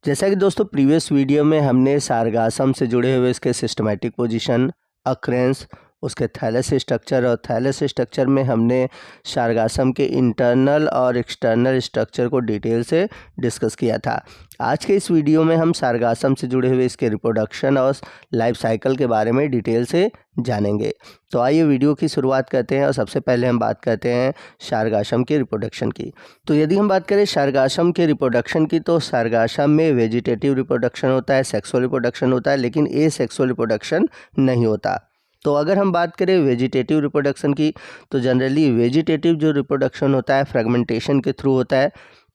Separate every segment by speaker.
Speaker 1: जैसा कि दोस्तों प्रीवियस वीडियो में हमने सारगासम से जुड़े हुए इसके सिस्टमैटिक पोजीशन, अक्रेंस, उसके थैलेस स्ट्रक्चर और थैलेस स्ट्रक्चर में हमने सारगासम के इंटरनल और एक्सटर्नल स्ट्रक्चर को डिटेल से डिस्कस किया था। आज के इस वीडियो में हम सारगासम से जुड़े हुए इसके रिप्रोडक्शन और लाइफ साइकिल के बारे में डिटेल से जानेंगे। तो आइए वीडियो की शुरुआत करते हैं और सबसे पहले हम बात करते हैं सारगासम के रिप्रोडक्शन की। तो यदि हम बात करें सारगासम के रिप्रोडक्शन की, तो सारगासम में वेजिटेटिव रिप्रोडक्शन होता है, सेक्सुअल रिप्रोडक्शन होता है, लेकिन एसेक्सुअल रिप्रोडक्शन नहीं होता। तो अगर हम बात करें वेजिटेटिव रिप्रोडक्शन की, तो जनरली वेजिटेटिव जो रिप्रोडक्शन होता है फ्रेगमेंटेशन के थ्रू होता है।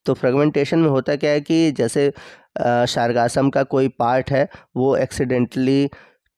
Speaker 1: तो फ्रेगमेंटेशन में होता क्या है कि जैसे सारगासम का कोई पार्ट है वो एक्सीडेंटली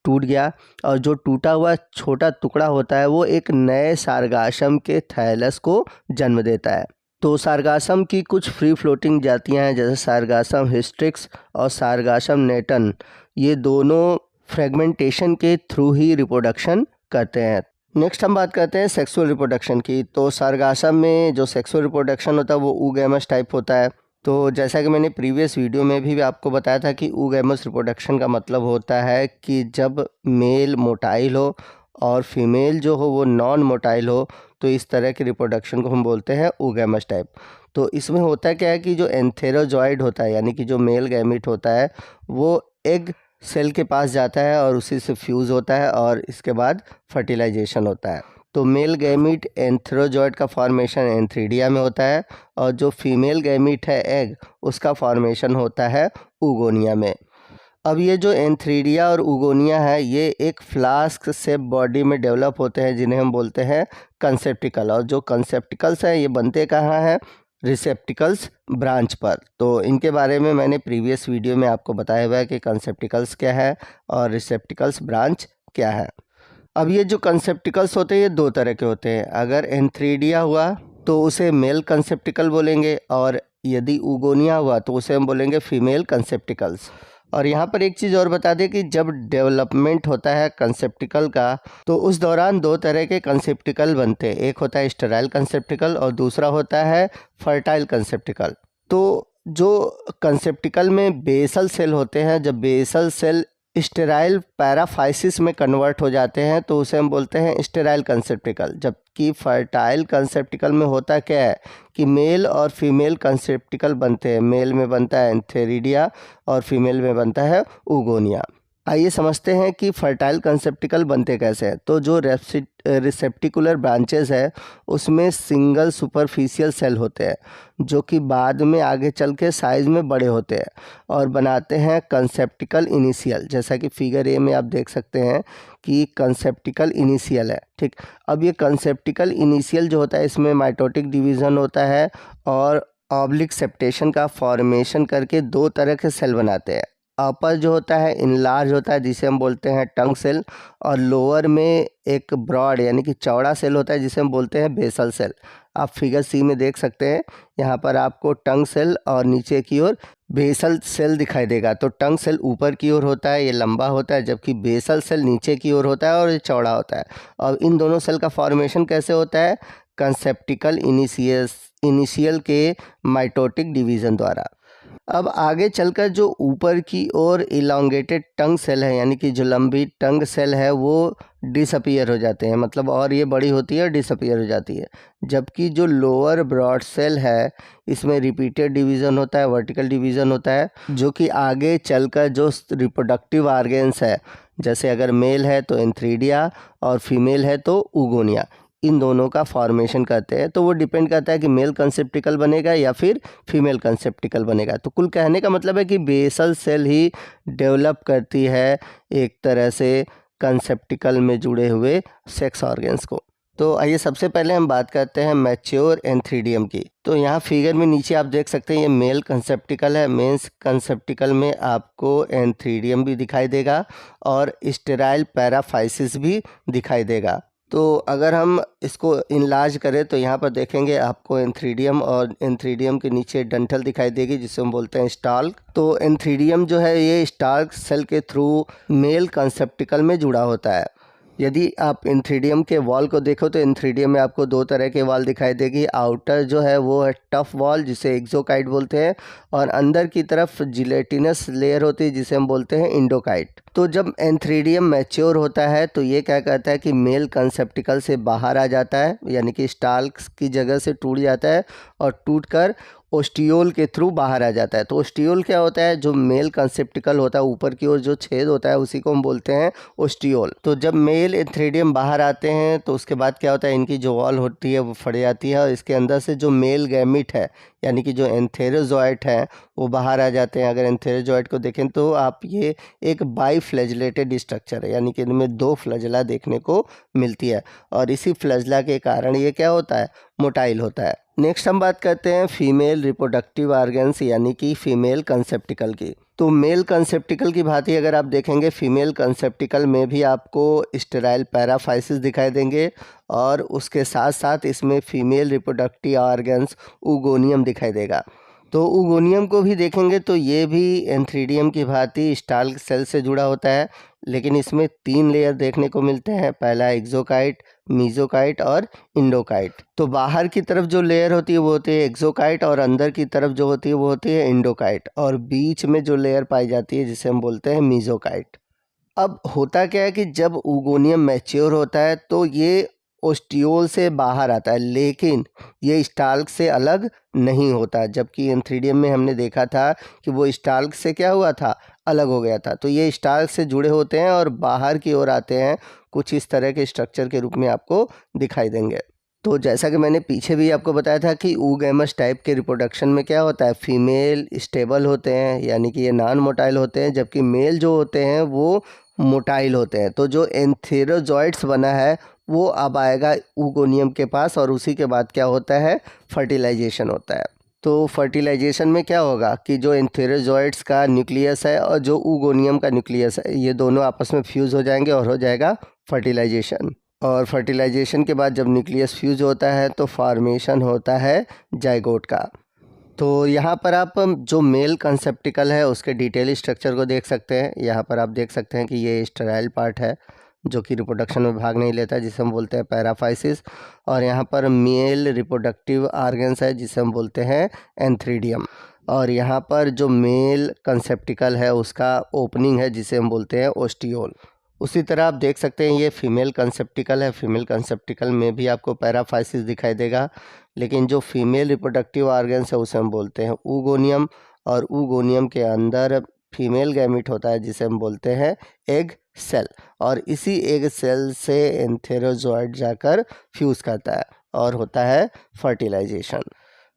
Speaker 1: टूट गया और जो टूटा हुआ छोटा टुकड़ा होता है वो एक नए सारगासम के थैलस को जन्म देता है। तो सारगासम की कुछ फ्री फ्लोटिंग जातियां हैं, जैसे सारगासम हिस्ट्रिक्स और सारगासम नेटन। ये दोनों फ्रेगमेंटेशन के थ्रू ही रिप्रोडक्शन करते हैं। नेक्स्ट हम बात करते हैं सेक्सुअल रिप्रोडक्शन की। तो सारगासम में जो सेक्सुअल रिप्रोडक्शन होता है वो oogamous टाइप होता है। तो जैसा कि मैंने प्रीवियस वीडियो में भी आपको बताया था कि oogamous रिप्रोडक्शन का मतलब होता है कि जब मेल मोटाइल हो और फीमेल जो हो वो नॉन मोटाइल हो, तो इस तरह के रिप्रोडक्शन को हम बोलते हैं oogamous टाइप। तो इसमें होता क्या है कि जो एंथेरोजॉइड होता है यानी कि जो मेल गैमीट होता है वो एग सेल के पास जाता है और उसी से फ्यूज़ होता है और इसके बाद फर्टिलाइजेशन होता है। तो मेल गैमीट एंथेरोजॉइड का फॉर्मेशन एंथ्रीडिया में होता है और जो फीमेल गैमीट है एग, उसका फॉर्मेशन होता है oogonia में। अब ये जो एंथ्रीडिया और oogonia है ये एक फ्लास्क शेप बॉडी में डेवलप होते हैं जिन्हें हम बोलते हैं कंसेप्टिकल। और जो कंसेप्टिकल्स हैं ये बनते कहाँ हैं? रिसेप्टिकल्स ब्रांच पर। तो इनके बारे में मैंने प्रीवियस वीडियो में आपको बताया हुआ है कि कंसेप्टिकल्स क्या है और रिसेप्टिकल्स ब्रांच क्या है। अब ये जो कंसेप्टिकल्स होते हैं ये दो तरह के होते हैं। अगर एंथ्रीडिया हुआ तो उसे मेल कंसेप्टिकल बोलेंगे और यदि oogonia हुआ तो उसे हम बोलेंगे फीमेल कंसेप्टिकल्स। और यहाँ पर एक चीज़ और बता दें कि जब डेवलपमेंट होता है कंसेप्टिकल का तो उस दौरान दो तरह के कंसेप्टिकल बनते हैं। एक होता है स्टेराइल कंसेप्टिकल और दूसरा होता है फर्टाइल कंसेप्टिकल। तो जो कंसेप्टिकल में बेसल सेल होते हैं, जब बेसल सेल स्टेराइल पैराफाइसिस में कन्वर्ट हो जाते हैं तो उसे हम बोलते हैं स्टेराइल कंसेप्टिकल। जबकि फर्टाइल कंसेप्टिकल में होता क्या है कि मेल और फीमेल कंसेप्टिकल बनते हैं। मेल में बनता है एंथेरिडिया और फीमेल में बनता है oogonia। आइए समझते हैं कि फर्टाइल कंसेप्टिकल बनते कैसे हैं। तो जो रिसेप्टिकुलर ब्रांचेस है उसमें सिंगल सुपरफिशियल सेल होते हैं जो कि बाद में आगे चल के साइज़ में बड़े होते हैं और बनाते हैं कंसेप्टिकल इनिशियल। जैसा कि फिगर ए में आप देख सकते हैं कि कंसेप्टिकल इनिशियल है। ठीक, अब ये कंसेप्टिकल इनिशियल जो होता है इसमें माइटोटिक डिवीज़न होता है और ऑब्लिक सेप्टेशन का फॉर्मेशन करके दो तरह के सेल बनाते हैं। अपर जो होता है इनलार्ज होता है जिसे हम बोलते हैं टंग सेल, और लोअर में एक ब्रॉड यानी कि चौड़ा सेल होता है जिसे हम बोलते हैं बेसल सेल। आप फिगर सी में देख सकते हैं, यहाँ पर आपको टंग सेल और नीचे की ओर बेसल सेल दिखाई देगा। तो टंग सेल ऊपर की ओर होता है, ये लंबा होता है, जबकि बेसल सेल नीचे की ओर होता है और ये चौड़ा होता है। और इन दोनों सेल का फॉर्मेशन कैसे होता है? कंसेप्टिकल इनिशियल के माइटोटिक डिवीज़न द्वारा। अब आगे चलकर जो ऊपर की ओर इलांगेटेड टंग सेल है यानी कि जो लंबी टंग सेल है वो डिसअपीयर हो जाते हैं, मतलब और ये बड़ी होती है और डिसअपीयर हो जाती है। जबकि जो लोअर ब्रॉड सेल है इसमें रिपीटेड डिवीज़न होता है, वर्टिकल डिवीज़न होता है, जो कि आगे चलकर जो रिप्रोडक्टिव ऑर्गेन्स है, जैसे अगर मेल है तो एंथ्रीडिया और फीमेल है तो oogonia, इन दोनों का फॉर्मेशन करते हैं। तो वो डिपेंड करता है कि मेल कंसेप्टिकल बनेगा या फिर फीमेल कंसेप्टिकल बनेगा। तो कुल कहने का मतलब है कि बेसल सेल ही डेवलप करती है एक तरह से कंसेप्टिकल में जुड़े हुए सेक्स ऑर्गन्स को। तो आइए सबसे पहले हम बात करते हैं मैच्योर एंथ्रीडियम की। तो यहाँ फिगर में नीचे आप देख सकते हैं ये मेल कंसेप्टिकल है। मेंस कंसेप्टिकल में आपको एंथ्रीडियम भी दिखाई देगा और स्टेराइल पैराफाइसिस भी दिखाई देगा। तो अगर हम इसको इनलार्ज करें तो यहाँ पर देखेंगे आपको एंथ्रीडियम और एंथ्रीडियम के नीचे डंठल दिखाई देगी जिसे हम बोलते हैं स्टाल्क। तो एंथ्रीडियम जो है ये स्टाल्क सेल के थ्रू मेल कंसेप्टिकल में जुड़ा होता है। यदि आप इंथ्रीडियम के वॉल को देखो तो इंथ्रीडियम में आपको दो तरह के वॉल दिखाई देगी। आउटर जो है वो है टफ वॉल जिसे एक्सोकाइट बोलते हैं, और अंदर की तरफ जिलेटिनस लेयर होती है जिसे हम बोलते हैं इंडोकाइट। तो जब एंथ्रीडियम मैच्योर होता है तो ये क्या कहता है कि मेल कंसेप्टिकल से बाहर आ जाता है, यानी कि स्टाल्क्स की जगह से टूट जाता है और टूटकर ओस्टियोल के थ्रू बाहर आ जाता है। तो ओस्टियोल क्या होता है, जो मेल कंसेप्टिकल होता है ऊपर की ओर जो छेद होता है उसी को हम बोलते हैं ओस्टियोल। तो जब मेल एंथ्रीडियम बाहर आते हैं तो उसके बाद क्या होता है, इनकी जो वॉल होती है वो फट जाती है और इसके अंदर से जो मेल गैमिट है यानी कि जो एंथेरोजोइट है वो बाहर आ जाते हैं। अगर एंथेरोजोइट को देखें तो आप ये एक बाईफ्लैजेलेटेड स्ट्रक्चर है, यानी कि इनमें दो फ्लैजेला देखने को मिलती है और इसी फ्लैजेला के कारण ये क्या होता है, मोटाइल होता है। नेक्स्ट हम बात करते हैं फीमेल रिप्रोडक्टिव ऑर्गन्स यानी कि फीमेल कंसेप्टिकल की। तो मेल कंसेप्टिकल की भांति अगर आप देखेंगे फीमेल कंसेप्टिकल में भी आपको स्टेराइल पैराफाइसिस दिखाई देंगे और उसके साथ साथ इसमें फीमेल रिप्रोडक्टिव ऑर्गन्स उगोनियम दिखाई देगा। तो उगोनियम को भी देखेंगे तो ये भी एंथ्रीडियम की भांति स्टाल्क सेल से जुड़ा होता है, लेकिन इसमें 3 लेयर देखने को मिलते हैं। पहला एक्सोकाइट, मीजोकाइट और इंडोकाइट। तो बाहर की तरफ जो लेयर होती है वो होती है एक्सोकाइट और अंदर की तरफ जो होती है वो होती है इंडोकाइट, और बीच में जो लेयर पाई जाती है जिसे हम बोलते हैं मीजोकाइट। अब होता क्या है कि जब उगोनियम मैच्योर होता है तो ये ओस्टियोल से बाहर आता है, लेकिन ये स्टाल्क से अलग नहीं होता, जबकि एंथ्रीडियम में हमने देखा था कि वो स्टाल्क से क्या हुआ था, अलग हो गया था। तो ये स्टाल्क से जुड़े होते हैं और बाहर की ओर आते हैं, कुछ इस तरह के स्ट्रक्चर के रूप में आपको दिखाई देंगे। तो जैसा कि मैंने पीछे भी आपको बताया था कि ऊगैमस टाइप के रिप्रोडक्शन में क्या होता है, फीमेल स्टेबल होते हैं यानी कि ये नॉन मोटाइल होते हैं, जबकि मेल जो होते हैं वो मोटाइल होते हैं। तो जो एंथेरोजॉइड्स बना है वो अब आएगा उगोनियम के पास और उसी के बाद क्या होता है, फर्टिलाइजेशन होता है। तो फर्टिलाइजेशन में क्या होगा कि जो एंथेरोजॉइड्स का न्यूक्लियस है और जो उगोनियम का न्यूक्लियस है ये दोनों आपस में फ्यूज़ हो जाएंगे और हो जाएगा फर्टिलाइजेशन। और फर्टिलाइजेशन के बाद जब न्यूक्लियस फ्यूज होता है तो फॉर्मेशन होता है जाइगोट का। तो यहाँ पर आप जो मेल कंसेप्टिकल है उसके डिटेल स्ट्रक्चर को देख सकते हैं। यहाँ पर आप देख सकते हैं कि ये स्टेराइल पार्ट है जो कि रिप्रोडक्शन में भाग नहीं लेता, जिसे हम बोलते हैं पैराफाइसिस, और यहाँ पर मेल रिप्रोडक्टिव ऑर्गन्स है जिसे हम बोलते हैं एंथ्रीडियम, और यहाँ पर जो मेल कंसेप्टिकल है उसका ओपनिंग है जिसे हम बोलते हैं ओस्टियोल। उसी तरह आप देख सकते हैं ये फीमेल कंसेप्टिकल है, फीमेल कंसेप्टिकल में भी आपको पैराफाइसिस दिखाई देगा, लेकिन जो फीमेल रिप्रोडक्टिव ऑर्गन्स है उसे हम बोलते हैं ऊगोनियम, और ऊगोनियम के अंदर फीमेल गैमिट होता है जिसे हम बोलते हैं एग सेल, और इसी एग सेल से एंथेरोजॉइड जाकर फ्यूज़ करता है और होता है फर्टिलाइजेशन।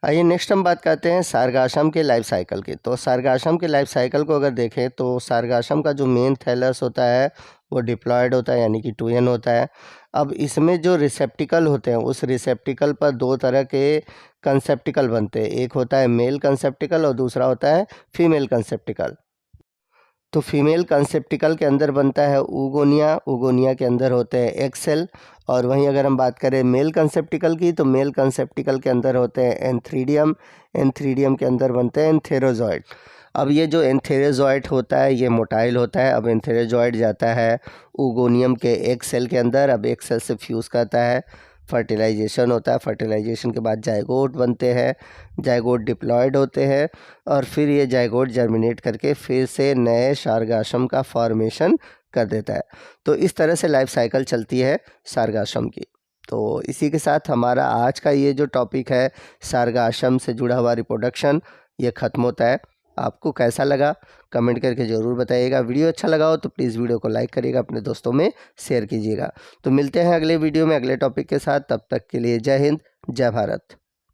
Speaker 1: आइए नेक्स्ट हम बात करते हैं सारगासम के लाइफ साइकिल की। तो सारगासम के लाइफ साइकिल को अगर देखें तो सारगासम का जो मेन थैलस होता है वो डिप्लॉयड होता है यानी कि 2n होता है। अब इसमें जो रिसेप्टिकल होते हैं उस रिसेप्टिकल पर दो तरह के कंसेप्टिकल बनते हैं, एक होता है मेल कंसेप्टिकल और दूसरा होता है फीमेल कंसेप्टिकल। तो फीमेल कंसेप्टिकल के अंदर बनता है ऊगोनिया, ऊगोनिया के अंदर होते हैं एग सेल, और वहीं अगर हम बात करें मेल कंसेप्टिकल की तो मेल कंसेप्टिकल के अंदर होते हैं एंथ्रीडियम, एंथ्रीडियम के अंदर बनते हैं एंथेरोजॉइड। अब ये जो एंथेरोजॉइड होता है ये मोटाइल होता है। अब एंथेरोजॉइड जाता है ऊगोनियम के एग सेल के अंदर, अब एग सेल से फ्यूज़ करता है, फर्टिलाइजेशन होता है, फर्टिलाइजेशन के बाद जाइगोट बनते हैं, जाइगोट डिप्लॉयड होते हैं, और फिर ये जाइगोट जर्मिनेट करके फिर से नए सारगासम का फॉर्मेशन कर देता है। तो इस तरह से लाइफ साइकिल चलती है सारगासम की। तो इसी के साथ हमारा आज का ये जो टॉपिक है सारगासम से जुड़ा हुआ रिप्रोडक्शन ये ख़त्म होता है। आपको कैसा लगा कमेंट करके ज़रूर बताइएगा। वीडियो अच्छा लगा हो तो प्लीज़ वीडियो को लाइक करिएगा, अपने दोस्तों में शेयर कीजिएगा। तो मिलते हैं अगले वीडियो में अगले टॉपिक के साथ, तब तक के लिए जय हिंद, जय भारत।